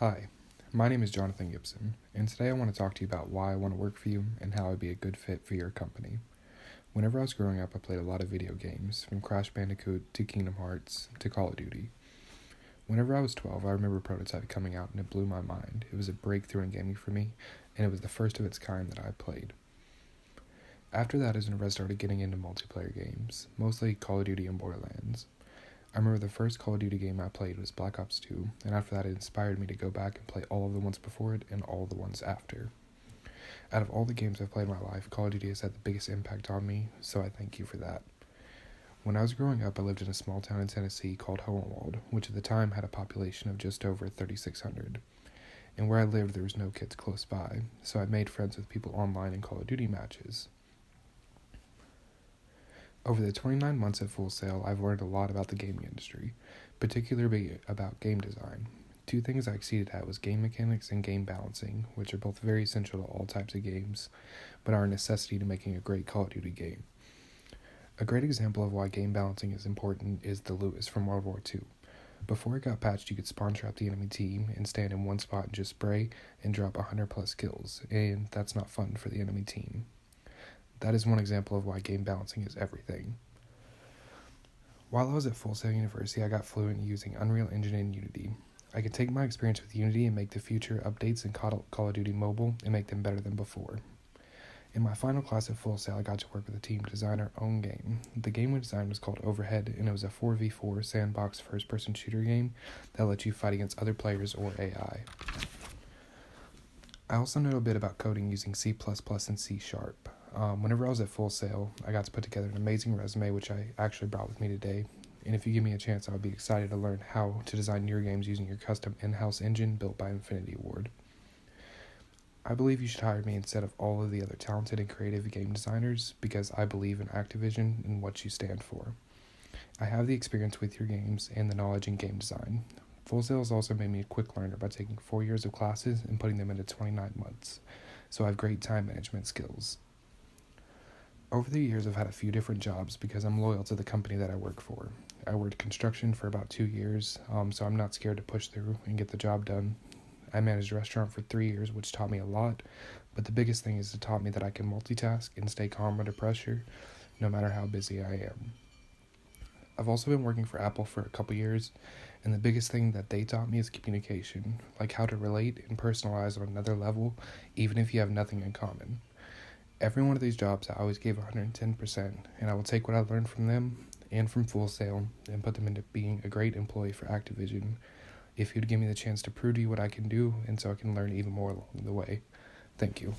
Hi, my name is Jonathan Gibson, and today I want to talk to you about why I want to work for you and how I'd be a good fit for your company. Whenever I was growing up, I played a lot of video games, from Crash Bandicoot to Kingdom Hearts to Call of Duty. Whenever I was 12, I remember Prototype coming out and it blew my mind. It was a breakthrough in gaming for me, and it was the first of its kind that I played. After that is whenever I started getting into multiplayer games, mostly Call of Duty and Borderlands. I remember the first Call of Duty game I played was Black Ops 2, and after that it inspired me to go back and play all of the ones before it and all the ones after. Out of all the games I've played in my life, Call of Duty has had the biggest impact on me, so I thank you for that. When I was growing up, I lived in a small town in Tennessee called Hohenwald, which at the time had a population of just over 3,600. And where I lived, there was no kids close by, so I made friends with people online in Call of Duty matches. Over the 29 months at Full Sail, I've learned a lot about the gaming industry, particularly about game design. Two things I exceeded at was game mechanics and game balancing, which are both very essential to all types of games, but are a necessity to making a great Call of Duty game. A great example of why game balancing is important is the Lewis from World War II. Before it got patched, you could spawn trap the enemy team and stand in one spot and just spray and drop 100 plus kills, and that's not fun for the enemy team. That is one example of why game balancing is everything. While I was at Full Sail University, I got fluent in using Unreal Engine and Unity. I could take my experience with Unity and make the future updates in Call of Duty Mobile and make them better than before. In my final class at Full Sail, I got to work with a team to design our own game. The game we designed was called Overhead, and it was a 4v4 sandbox first-person shooter game that lets you fight against other players or AI. I also know a bit about coding using C++ and C#. Whenever I was at Full Sail, I got to put together an amazing resume, which I actually brought with me today. And if you give me a chance, I would be excited to learn how to design your games using your custom in-house engine built by Infinity Ward. I believe you should hire me instead of all of the other talented and creative game designers because I believe in Activision and what you stand for. I have the experience with your games and the knowledge in game design. Full Sail has also made me a quick learner by taking 4 years of classes and putting them into 29 months, so I have great time management skills. Over the years, I've had a few different jobs because I'm loyal to the company that I work for. I worked construction for about 2 years, so I'm not scared to push through and get the job done. I managed a restaurant for 3 years, which taught me a lot, but the biggest thing is it taught me that I can multitask and stay calm under pressure, no matter how busy I am. I've also been working for Apple for a couple years, and the biggest thing that they taught me is communication, like how to relate and personalize on another level, even if you have nothing in common. Every one of these jobs, I always gave 110%, and I will take what I learned from them and from Full Sail and put them into being a great employee for Activision if you'd give me the chance to prove to you what I can do and so I can learn even more along the way. Thank you.